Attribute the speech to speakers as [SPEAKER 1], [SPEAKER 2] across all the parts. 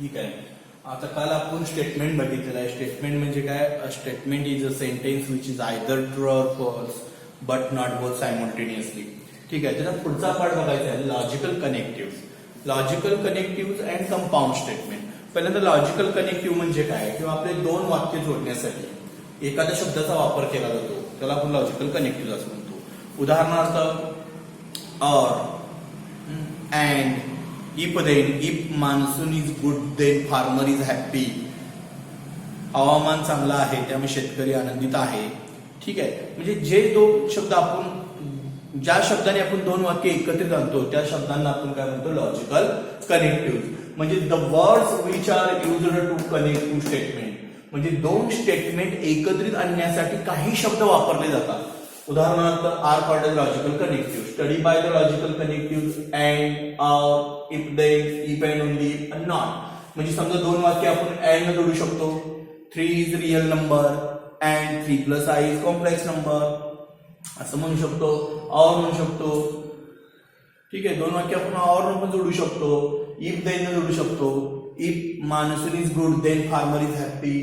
[SPEAKER 1] ठीक आहे. आता काल आपण स्टेटमेंट बघितलेलं आहे. स्टेटमेंट म्हणजे काय? A statement is a sentence which is either true or false but not both simultaneously. ठीक आहे. त्याचा पुढचा पार्ट बघायचा आहे logical connective. Logical connective and compound statement. पहिल्यांदा लॉजिकल कनेक्टिव्ह म्हणजे काय? किंवा आपले दोन वाक्य जोडण्यासाठी एखाद्या शब्दाचा वापर केला जातो त्याला आपण लॉजिकल कनेक्टिव्ह असं म्हणतो. उदाहरणार्थ or, and, if then, if monsoon is good then farmer is happy. हवामान चांगलं आहे त्यामुळे शेतकरी आनंदित आहे. ठीक आहे. म्हणजे जे दोन शब्द आपण ज्या शब्दाने आपण दोन वाक्य एकत्रित आणतो त्या शब्दांना आपण काय म्हणतो? Logical connective. म्हणजे the words which are used to connect two statement. म्हणजे दोन स्टेटमेंट एकत्रित आणण्यासाठी काही शब्द वापरले जातात. उदाहरणार्थ are called as logical connective. Study by the logical connective and, or, if then, if and only, and not. म्हणजे समजा दोन वाक्य आपण अँड न जोडू शकतो. 3 is real number and 3 plus I is complex number असं म्हणू शकतो. ऑर म्हणू शकतो. ठीक आहे. दोन वाक्य आपण ऑर न पण जोडू शकतो. इफ देन न जोडू शकतो. If monsoon is good then farmer is happy.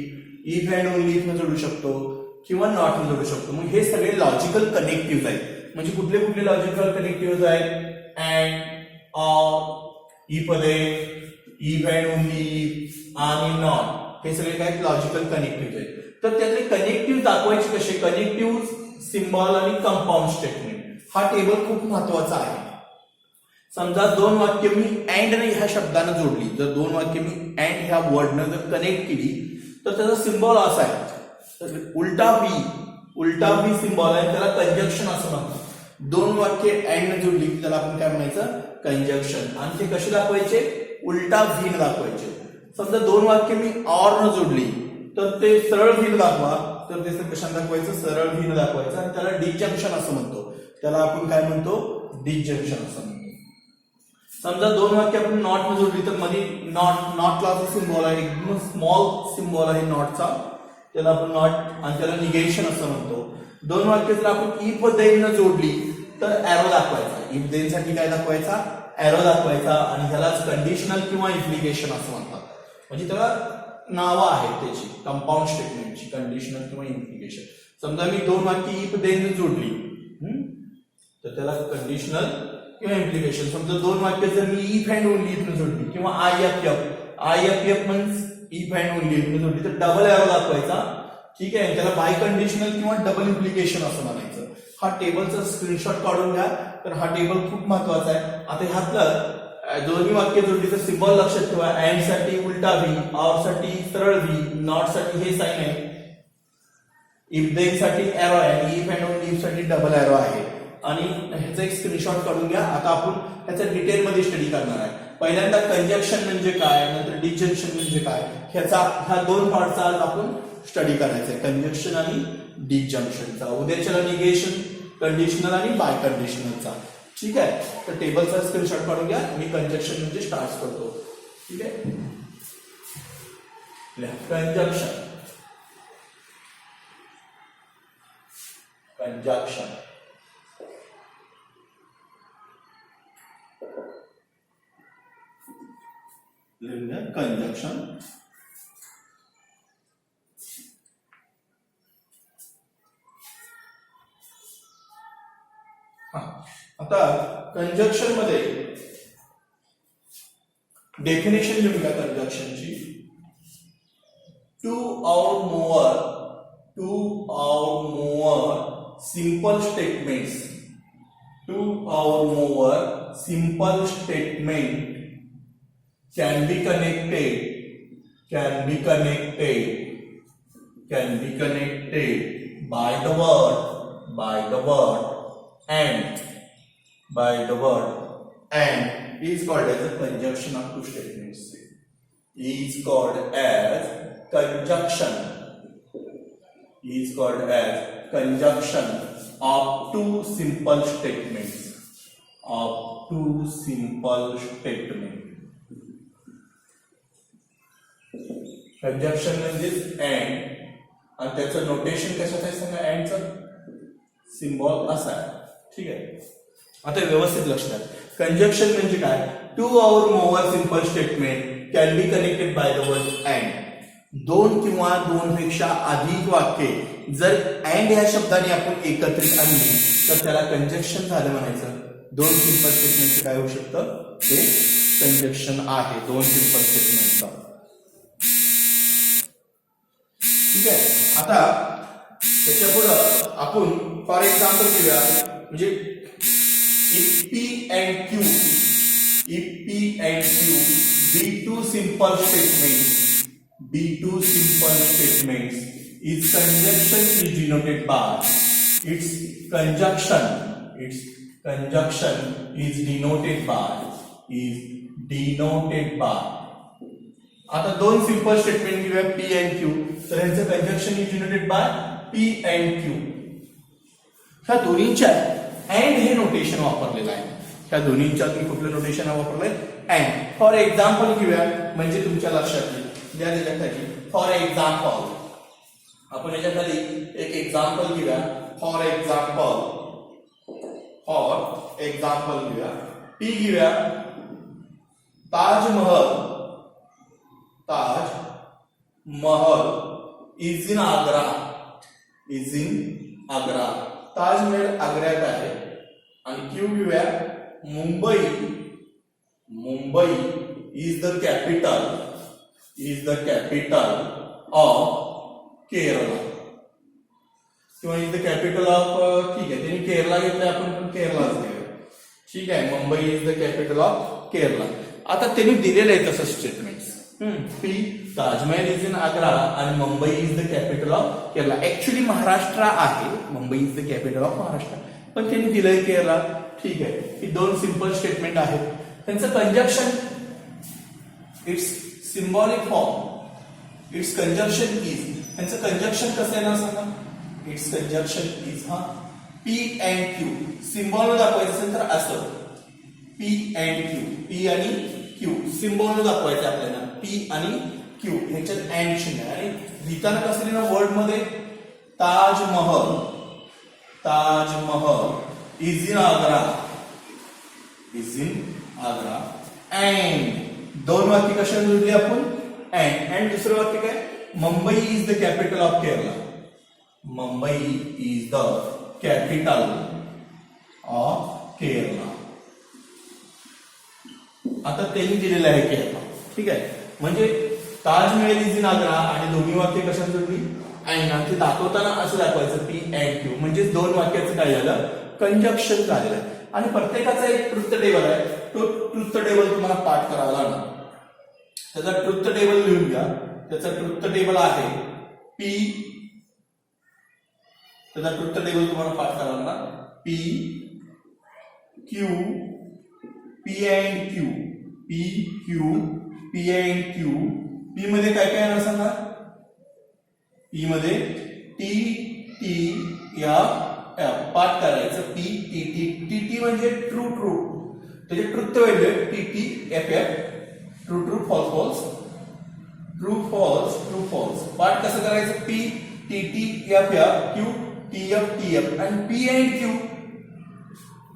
[SPEAKER 1] If and only if न जोडू शकतो किंवा नॉट न जोडू शकतो. मग हे सगळे लॉजिकल कनेक्टिव्ह आहेत. म्हणजे कुठले कुठले लॉजिकल कनेक्टिव्ह आहेत? And, or, if then, if and only आणि नॉट. हे सगळे काय लॉजिकल कनेक्टिव्ह आहेत. तर त्यातले कनेक्टिव्ह दाखवायचे कसे? कनेक्टिव्ह सिम्बॉल आणि कंपाऊंड स्टेटमेंट. हा टेबल खूप महत्वाचा आहे. समजा दोन वाक्य मी अँड ह्या शब्दानं जोडली, जर दोन वाक्य मी अँड ह्या वर्डनं जर कनेक्ट केली तर त्याचा सिम्बॉल असा आहे उलटा व्ही सिम्बॉल आहे. त्याला कंजक्शन असं म्हणतात. दोन वाक्य अँड न जोडली त्याला आपण काय म्हणायचं? कंजक्शन. आणि ते कसे दाखवायचे? उलटा व्ही न दाखवायचे. समजा दोन वाक्य मी ऑर न जोडली तर ते सरळ व्ही दाखवा, तर ते कशाने दाखवायचं? सरळ व्ही न दाखवायचं. आणि त्याला डिजंक्शन असं म्हणतो. त्याला आपण काय म्हणतो? डिजंक्शन असं म्हणतो. समजा दोन वाक्य आपण नॉट न जोडली तर मध्ये नॉटला सिम्बॉल आहे, एकदम स्मॉल सिम्बॉल आहे नॉटचा, त्याला आपण नॉट आणि त्याला निगेशन असं म्हणतो. दोन वाक्य जर आपण इफ देन न जोडली तर एरो दाखवायचा. इफ देन साठी काय दाखवायचा? एरो दाखवायचा. आणि ह्यालाच कंडिशनल किंवा इम्प्लिकेशन असं म्हणतात. म्हणजे त्याला नावं आहेत त्याची कंपाऊंड स्टेटमेंटची, कंडिशनल किंवा इम्प्लिकेशन. समजा मी दोन वाक्य इफ देन जोडली तर त्याला कंडिशनल किंवा इम्प्लिकेशन. समजा दोन वाक्य जर me if and only if जोडली किंवा I F F means if and only if जोडली तर डबल एरो दाखवायचा. ठीक आहे. त्याला बाय कंडिशनल किंवा डबल इम्प्लिकेशन असं म्हणायचं. हा टेबलचा स्क्रीनशॉट काढून घ्या. तर हा टेबल खूप महत्वाचा आहे. आता ह्यातलं दोन्ही वाक्य जोडली तर सिम्बॉल लक्षात ठेवा. अँड साठी उलटा व्ही, ऑर साठी सरळ व्ही, नॉट साठी हे साइन आहे, इफ देन साठी एरो आहे आणि इफ अँड ओनली इफ साठी डबल एरो आहे. आणि ह्याचा एक स्क्रीनशॉट काढून घ्या. आता आपण ह्याचा डिटेल मध्ये स्टडी करणार आहे. पहिल्यांदा कंजक्शन म्हणजे काय, नंतर डिजंक्शन म्हणजे काय, ह्या दोन पार्टचा आज आपण स्टडी करायचा आहे. कंजक्शन आणि डिजंक्शनचा. उद्याच्याला निगेशन, कंडिशनल आणि बाय कंडिशनलचा. ठीक आहे. तर टेबलचा स्क्रीनशॉट काढून घ्या. मी कंजक्शन म्हणजे स्टार्ट करतो. ठीक आहे. Conjunction, conjunction conjunction. आता कंजक्शन मध्ये डेफिनेशन घेऊया कंजक्शनची. टू और मोर सिंपल स्टेटमेंट्स, टू और more simple statement can be connected by the word and is called as a conjunction of two statements. Is called as conjunction of two simple statements. Conjunction म्हणजे and आणि त्याचं notation कशाचं आहे सांगा? अँडचं symbol असा आहे. ठीक आहे. आता व्यवस्थित लक्षात. कंजक्शन म्हणजे काय? टू और more simple statement can be connected by the word and. दोन किंवा दोनपेक्षा अधिक वाक्ये जर अँड या शब्दाने आपण एकत्रित आणली तर त्याला कंजक्शन झालं म्हणायचं. दोन सिंपल स्टेटमेंटचं काय होऊ शकतं, ते कंजक्शन आहे दोन सिंपल स्टेटमेंटचा. ठीक आहे. आता त्याच्या पुढं आपण फॉर एक्झाम्पल घेऊया, म्हणजे if P and Q be two simple statements, its conjunction is denoted by its conjunction is denoted by. आता दोन सिंपल स्टेटमेंट घेऊया P and Q, तर यांचं conjunction is denoted by P and Q. ह्या दोन्हीच्या and हे notation वापरलेलं आहे. ह्या दोन्हीच्या तुम्ही कुठलं नोटेशन वापरलंय, अँड. फॉर एक्झाम्पल घेऊया, म्हणजे तुमच्या लक्षात येईल. द्या त्याच्याखाली फॉर एक्झाम्पल, आपण याच्याखाली एक एक्झाम्पल घेऊया. फॉर एक्झाम्पल घेऊया, P घेऊया. Taj Mahal is in Agra. ताजमहल आग्र्यात आहे. आणि Q घेऊया. Mumbai is the capital of Kerala, किंवा इज द कॅपिटल ऑफ, ठीक आहे, त्यांनी केरला घेतलं, आपण पण केरलाच घेऊया. ठीक आहे, Mumbai is the capital of Kerala. आता त्यांनी दिलेलं आहे तसं statement. P Taj Mahal is in Agra आणि Mumbai is the capital of Kerala. Actually Maharashtra आहे, Mumbai is the capital of Maharashtra, पण त्यांनी दिलंय केरला. ठीक आहे, ही दोन सिंपल स्टेटमेंट आहेत. त्यांचं conjunction, it's symbolic form, it's conjunction is. त्यांचं कंजक्शन कसं आहे ना सांगा, it's conjunction is. P and Q symbol दाखवायचं असेल तर असं P and Q, P आणि Q सिम्बॉल दाखवायचं आपल्याला. P आणि Q ह्याच्यात अँड चिन्ह आहे. आणि लिहिताना कसं लिहिणार, वर्ड मध्ये Taj Mahal is in Agra and दोन वाक्य कशा जोडली आपण, अँड दुसरं वाक्य काय, Mumbai is the capital of Kerala. Mumbai is the capital of Kerala. आता त्यांनी दिलेलं आहे केरला. ठीक आहे, म्हणजे ताजमहल इज इन आग्रा आणि दोन्ही वाक्य कशा जोडली, अँड. ते दाखवताना असं दाखवायचं P and Q, म्हणजे दोन वाक्याचं काय झालं, कंजक्शन झालेलं आहे. आणि प्रत्येकाचा एक ट्रुथ टेबल आहे. तो ट्रुथ टेबल तुम्हाला पाठ करावा लागणार. त्याचा ट्रुथ टेबल लिहून घ्या. त्याचा ट्रुथ टेबल आहे P. त्याचा ट्रुथ टेबल तुम्हाला पाठ करावा लागणार. P and Q. P मध्ये काय काय येणार सांगा. P मध्ये T पाठ करायचं. T म्हणजे ट्रू. त्याचे truth value TTFF, true false. True false. पाठ कसं करायचं, P TTFF, Q TF आणि P and Q.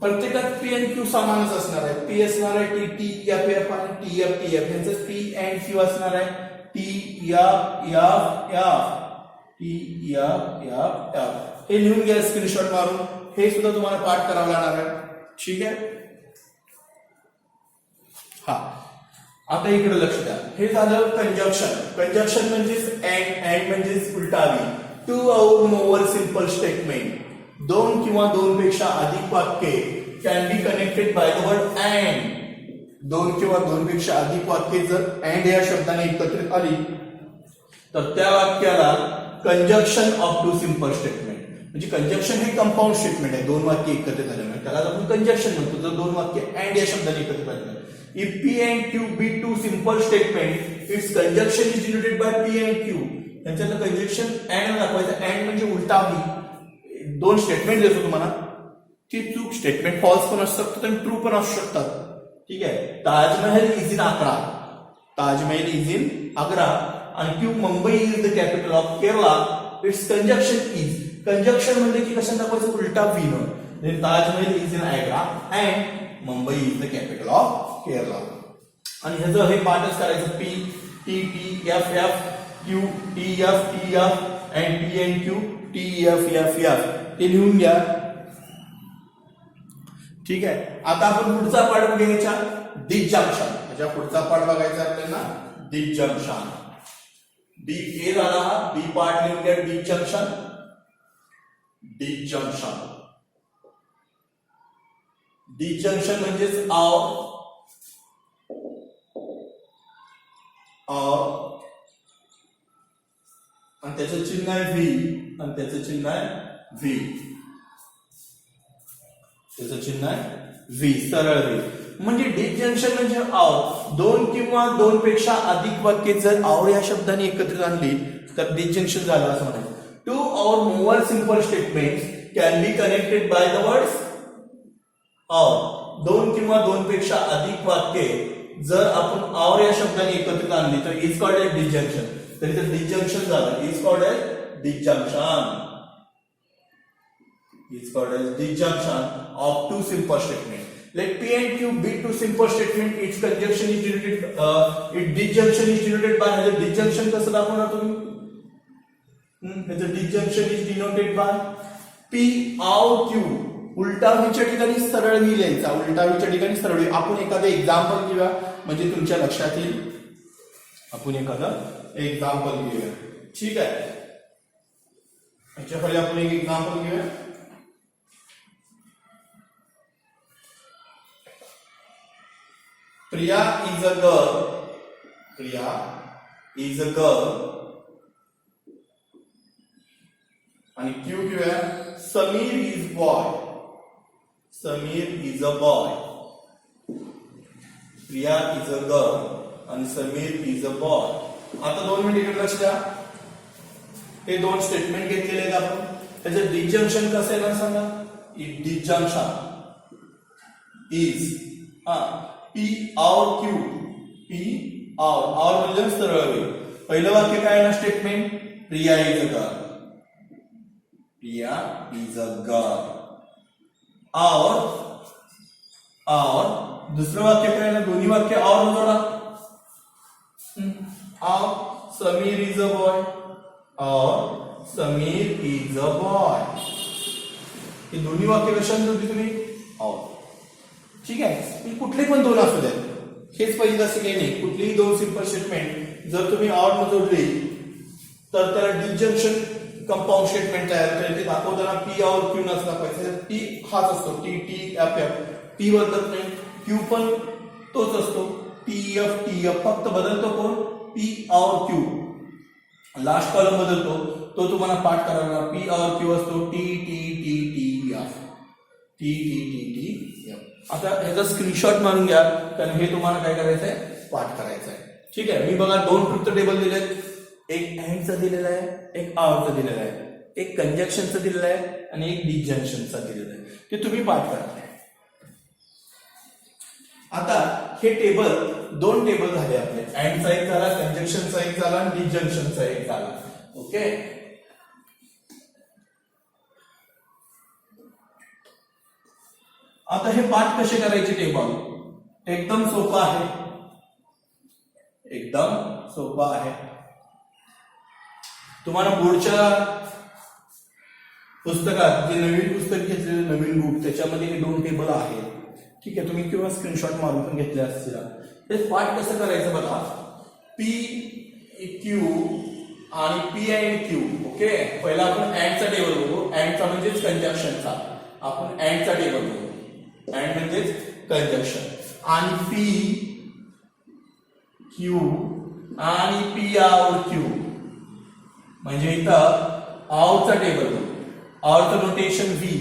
[SPEAKER 1] प्रत्येकात P and Q समानच असणार आहे. P असणार आहे TTFF आणि TF यांचं P and Q असणार आहे TFF. हे लिहून घ्या स्क्रीनशॉट मारून. हे सुद्धा तुम्हाला पाठ करावं लागणार आहे. ठीक आहे. हा, आता इकडे लक्ष द्या. हे झालं कंजक्शन म्हणजेच अँड म्हणजेच उलटावी. टू और मोर सिंपल स्टेटमेंट, दोन किंवा दोनपेक्षा अधिक वाक्ये can be connected by the word and. दोन किंवा दोनपेक्षा अधिक वाक्ये जर अँड या शब्दाने एकत्रित आली तर त्या वाक्याला conjunction of two simple statement. म्हणजे कंजक्शन हे कंपाऊंड स्टेटमेंट आहे. दोन वाक्य एकत्रित आल्यामुळे त्याला आपण कंजक्शन म्हणतो. जर दोन वाक्य अँड या शब्दाने एकत्रित आले, if P and Q be two simple statement, its conjunction is denoted by P and Q. त्यांच्यातलं कंजक्शन अँड दाखवायचं. अँड म्हणजे उलटावी. दोन स्टेटमेंट देतो तुम्हाला, ती चूक स्टेटमेंट फॉल्स पण असू शकतात आणि ट्रू पण असू शकतात. ठीक आहे. ताजमहल इज इन आग्रा आणि Q Mumbai is the capital of Kerala. It's conjunction म्हणजे की कसं दाखवायचं, उलटा विनं. Taj Mahal is in Agra and Mumbai is the capital of Kerala. आणि ह्याचं हे पार्टच करायचं P T T F F Q T F and P N Q T F F F ते लिहून घ्या. ठीक आहे. आता आपण पुढचा पार्ट बघायचा डिसजंक्शन. ह्याच्या पुढचा पार्ट बघायचा आपल्याला डिसजंक्शन. डी ए झाला हा बी पार्ट लिहून घ्या डिसजंक्शन. डिसजंक्शन डिसजंक्शन म्हणजेच और आणि त्याचं चिन्ह आहे व्ही आणि त्याचं चिन्ह आहे व्ही. त्याचं चिन्ह आहे व्ही सरळ व्ही. म्हणजे डिसजंक्शन म्हणजे और दोन किंवा दोन पेक्षा अधिक वाक्ये जर और या शब्दाने एकत्रित आणली तर डिसजंक्शन झालं असं म्हणायचं. टू और more simple statements can be connected by the words और. दोन किंवा दोन पेक्षा अधिक वाक्ये जर आपण और या शब्दाने एकत्रित आणली तर इज कॉल्ड एज डिसजंक्शन. तर इथे डिसजंक्शन झालं. Is called as disjunction. Is called as disjunction of two simple statements. Let P and Q be two simple statements. Its conjunction is denoted. Its disjunction is denoted by. The disjunction कसं दाखवणार तुम्ही? The disjunction is denoted by P और Q. उलटा व्हीच्या ठिकाणी सरळ V लिहायचा. उलटा व्हीच्या ठिकाणी सरळ व्ही. आपण एखादं एक्झाम्पल घेऊया म्हणजे तुमच्या लक्षात येईल. आपण एखादं एक्झाम्पल घेऊया. ठीक आहे. याच्या पहिले आपण एक एक्झाम्पल घेऊया. Priya is a girl. Priya is a girl. आणि Q क्यों है? Samir is boy. Samir is a boy. Priya is a girl आणि Samir is a boy. आता 2 मिनिट इकडे लक्ष द्या. हे दोन स्टेटमेंट घेतलेले आहेत आपण. त्याचं डिसजंक्शन कसं आहे ना सांगा. डिसजंक्शन इज P और Q. P और म्हणजे सरळ वेळ. पहिलं वाक्य काय आहे ना statement Priya is a girl. Priya is a girl. और दुसरं वाक्य काय आहे ना दोन्ही वाक्य और जोडा. और समीर इज अ बॉय. और समीर इज अ बॉय. हे दोन्ही वाक्य कशाने जोडली तुम्ही और. ठीक आहे. कुठले पण दोन असू द्या. हेच पाहिजे असं काही नाही. कुठलीही दोन सिंपल स्टेटमेंट जर तुम्ही और न जोडली तर त्याला डिसजंक्शन कंपाऊंड स्टेटमेंट तयार होते. ते दाखवताना पी और क्यू नसला पाहिजे. टी हाच असतो. T T F F. T बदलत नाही. क्यू पण तोच असतो. टी एफ फक्त बदलतो कोण P or Q. Last column बदलतो तो तुम्हाला पाठ करावा. पी और क्यू असतो T T T T F. T T T T F. आता ह्याचा स्क्रीनशॉट मारून घ्या कारण हे तुम्हाला काय करायचंय पाठ करायचं आहे. ठीक आहे. मी बघा दोन ट्रुथ टेबल दिलेत. एक अँडचा दिलेला आहे एक ऑरचा दिलेला आहे. एक कंजक्शनचा दिलेला आहे आणि एक डिसजंक्शनचा दिलेला आहे. ते तुम्ही पाठ करा. आता हे टेबल दोन टेबल झाले आपले. अँडचा एक झाला कंजक्शनचा एक झाला आणि डिसजंक्शनचा एक झाला. ओके. आता हे पाठ कसे करायचे टेबल एकदम सोपं आहे. एकदम सोपं आहे. तुम्हाला बोर्डच्या पुस्तकात जे नवीन पुस्तक घेतलेलं नवीन बुक त्याच्यामध्ये हे दोन टेबल आहेत. ठीक आहे. तुम्ही किंवा स्क्रीनशॉट मारून पण घेतले असतील. ते पाठ कसं करायचं बघा. पी क्यू आणि पी अँड क्यू. ओके. पहिला आपण अँडचा टेबल बघू. अँडचा म्हणजेच कंजक्शनचा. आपण अँडचा टेबल बघू. अँड म्हणजेच कंजक्शन. आणि पी क्यू आणि पी और क्यू म्हणजे इथं औरचा टेबल बघू. औरचं नोटेशन व्ही.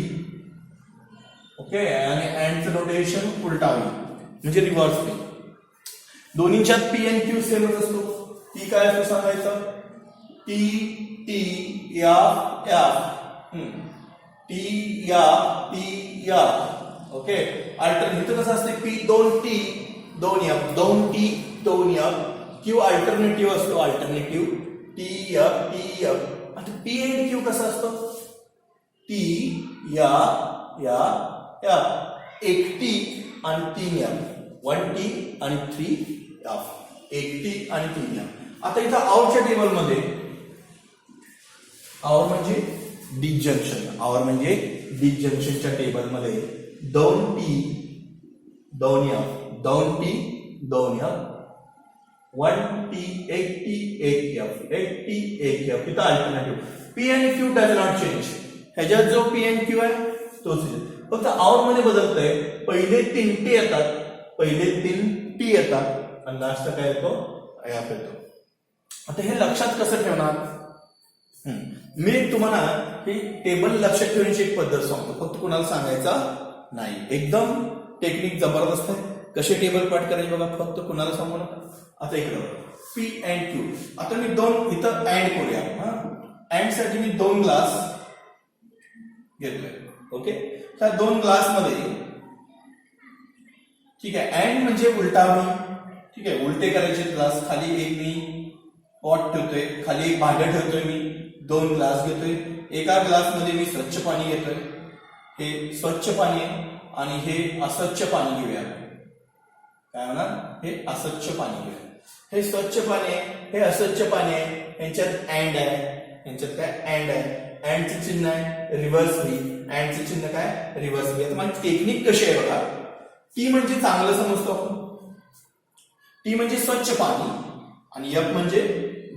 [SPEAKER 1] ओके. आणि अँडचं नोटेशन उलटा व्ही म्हणजे रिव्हर्स व्ही. दोन्हीच्यात पी एन क्यू सेमच असतो. पी काय असतो सांगायचं. T T F F. T या टी या. ओके. अल्टरनेटिव्ह कसं असते. पी दोन टी दोन एफ. दोन टी दोन एफ. क्यू अल्टरनेटिव्ह असतो. Alternative T F T F. आता पी एंड क्यू कसं असतं. टी या या या. एक टी आणि 3 एफ. 1 टी आणि 3 एफ, एक टी आणि 3 एफ. आता इथं आउटच्या टेबलमध्ये आवर म्हणजे डिसजंक्शन, आवर म्हणजे डिसजंक्शनच्या टेबलमध्ये 2T 2F 2T 2F 1T 8T 8F 8T 8F. इथं अल्टरनेटिव्ह P आणि Q डज नॉट चेंज. ह्याच्यात जो P आणि Q आहे तोच फक्त आवर मध्ये बदलतोय. पहिले 3T येतात, पहिले 3T येतात आणि लास्ट काय येतो F येतो. आता हे लक्षात कसं ठेवणार? मी तुम्हाला ही टेबल लक्षात ठेवण्याची एक पद्धत सांगतो, फक्त कुणाला सांगायचा नाही. एकदम टेक्निक जबरदस्त आहे. कसे टेबल पाठ करायचे बघा, फक्त कुणाला सांगू नका. आता इकडे P अँड Q. आता मी दोन इथं अँड करूया. अँड साठी मी 2 ग्लास घेतोय. ओके, त्या 2 ग्लास मध्ये ठीक आहे. अँड म्हणजे उलटा मी, ठीक आहे, उलटे करायचे ग्लास. खाली एक मी पॉट ठेवतोय, खाली एक भांडं ठेवतोय. मी 2 ग्लास घेतोय. एका ग्लास मध्ये मी स्वच्छ पाणी घेतोय. हे स्वच्छ पाणी आहे आणि हे अस्वच्छ पाणी घेऊया. काय म्हणा, हे अस्वच्छ पाणी घेऊया. हे स्वच्छ पाणी आहे, हे अस्वच्छ पाणी आहे. यांच्यात अँड आहे, यांच्यात काय अँड आहे. अँडचे चिन्ह आहे रिव्हर्स व्ही, अँडचे चिन्ह काय रिव्हर्स व्ही. आता माझी टेक्निक कशी आहे बघा. टी म्हणजे चांगलं समजतो आपण. टी म्हणजे स्वच्छ पाणी आणि एफ म्हणजे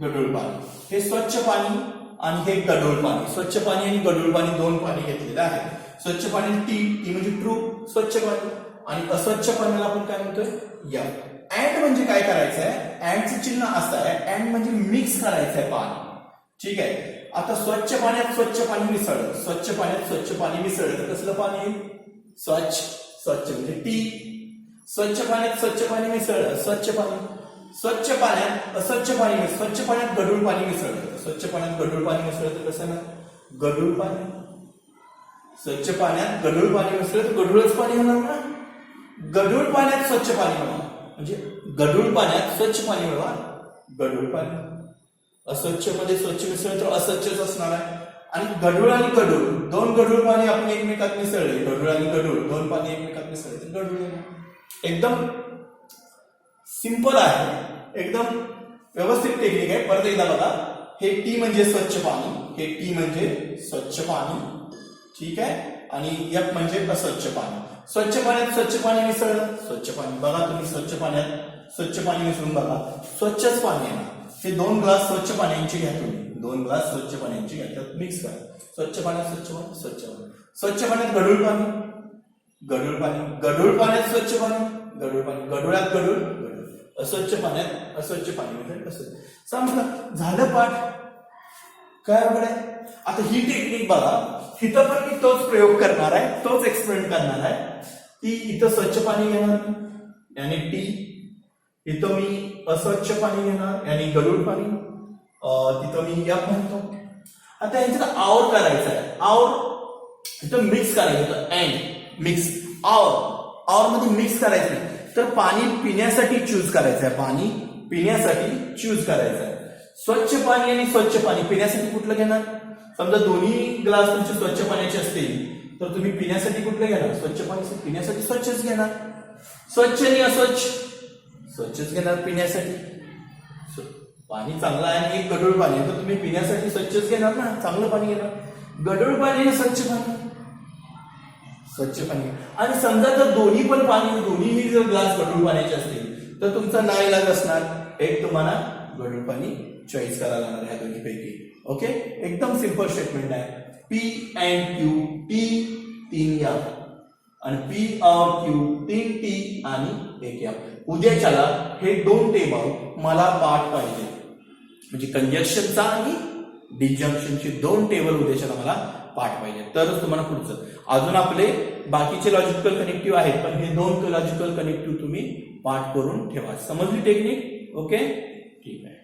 [SPEAKER 1] गढूळ पाणी. हे स्वच्छ पाणी आणि हे गढूळ पाणी. स्वच्छ पाणी आणि गढूळ पाणी दोन पाणी घेतलेलं आहे. स्वच्छ पाणी टी, टी म्हणजे ट्रू स्वच्छ पाणी आणि अस्वच्छ पाण्याला आपण काय म्हणतोय एफ. अँड म्हणजे काय करायचं आहे, अँडचं चिन्ह असं आहे, अँड म्हणजे मिक्स करायचं आहे पाणी. ठीक आहे. आता स्वच्छ पाण्यात स्वच्छ पाणी मिसळलं, स्वच्छ पाण्यात स्वच्छ पाणी मिसळलं तर कसलं पाणी? स्वच्छ. स्वच्छ म्हणजे टी. स्वच्छ पाण्यात स्वच्छ पाणी मिसळलं स्वच्छ पाणी. स्वच्छ पाण्यात अस्वच्छ पाणी, स्वच्छ पाण्यात गढूळ पाणी मिसळलं, स्वच्छ पाण्यात गढूळ पाणी मिसळलं तर कसं ना गढूळ पाणी. स्वच्छ पाण्यात गढूळ पाणी मिसळलं तर गढूळच पाणी होणार ना. गढूळ पाण्यात स्वच्छ पाणी मिळवा म्हणजे गढूळ पाण्यात स्वच्छ पाणी मिळवा गढूळ पाणी. अस्वच्छ मध्ये स्वच्छ मिसळलं तर अस्वच्छच असणार आहे. आणि गढूळ आणि गढूळ, दोन गढूळ पाणी आपण एकमेकात मिसळले, गढूळ आणि गढूळ दोन पाणी एकमेकात मिसळले तर गढूळ. एकदम सिंपल आहे, एकदम व्यवस्थित टेक्निक आहे. परत एकदा बघा. हे टी म्हणजे स्वच्छ पाणी, हे टी म्हणजे स्वच्छ पाणी. ठीक आहे. आणि एफ म्हणजे अस्वच्छ पाणी. स्वच्छ पाण्यात स्वच्छ पाणी मिसळलं स्वच्छ पाणी. बघा तुम्ही स्वच्छ पाण्यात स्वच्छ पाणी मिसळून बघा, स्वच्छच पाणी आहे. हे 2 ग्लास स्वच्छ पाण्याची घ्या तुम्ही, 2 ग्लास स्वच्छ पाण्याची घ्या, त्यात मिक्स करा. स्वच्छ पाण्यात स्वच्छ पाणी, स्वच्छ पाणी. स्वच्छ पाण्यात गढूळ पाणी, गढूळ पाणी. गढूळ पाण्यात स्वच्छ पाणी, गढूळ पाणी. गढुळात गढूळ, गढूळ. अस्वच्छ पाण्यात अस्वच्छ पाणी म्हणजे असं समजलं. झालं पाठ. काय अवघड आहे? आता ही टेक्निक बघा. इथं पण मी तोच प्रयोग करणार आहे, तोच एक्सपेरिमेंट करणार आहे की इथं स्वच्छ पाणी घेणार यानी टी, इथं मी अस्वच्छ पाणी घेणार यानी गढूळ पाणी, तिथं मी एफ म्हणतो. आता यांच्यात आवर करायचं आहे. आवर इथं मिक्स करायचं होतं. अँड मिक्स आवर, आवर मध्ये मिक्स करायचं नाही तर पाणी पिण्यासाठी चूज करायचं आहे. पाणी पिण्यासाठी चूज करायचं आहे. स्वच्छ पाणी आणि स्वच्छ पाणी पिण्यासाठी कुठलं घेणार? समजा दोन्ही ग्लास तुमचे स्वच्छ पाण्याचे असतील तर तुम्ही पिण्यासाठी कुठलं घेणार? स्वच्छ पाणी. पिण्यासाठी स्वच्छच घेणार. स्वच्छ आणि अस्वच्छ, स्वच्छच घेणार पिण्यासाठी. पाणी चांगलं आहे आणि एक गढूळ पाणी तर तुम्ही पिण्यासाठी स्वच्छच घेणार ना, चांगलं पाणी घेणार. गढूळ पाणी आणि स्वच्छ पाणी, स्वच्छ पाणी. आणि समजा जर दोन्ही पण पाणी, दोन्हीही जर ग्लास गढूळ पाण्याचे असतील तर तुमचा नाईलाज असणार, एक तुम्हाला गढूळ पाणी चॉईस करायला लागणार ह्या दोन्हीपैकी. ओके, एकदम सिंपल स्टेटमेंट आहे. P and Q, T 3 F आणि पी और क्यू 3T आणि 1 एफ. उद्याच्याला हे 2 टेबल मला पाठ पाहिजे, म्हणजे कंजक्शनचा आणि डिसजंक्शनचे 2 टेबल उद्याच्याला मला पाठ पाहिजे, तरच तुम्हाला पुढचं. अजून आपले बाकीचे लॉजिकल कनेक्टिव्ह आहेत पण हे 2 लॉजिकल कनेक्टिव्ह तुम्ही पाठ करून ठेवा. समजली टेक्निक? ओके, ठीक आहे.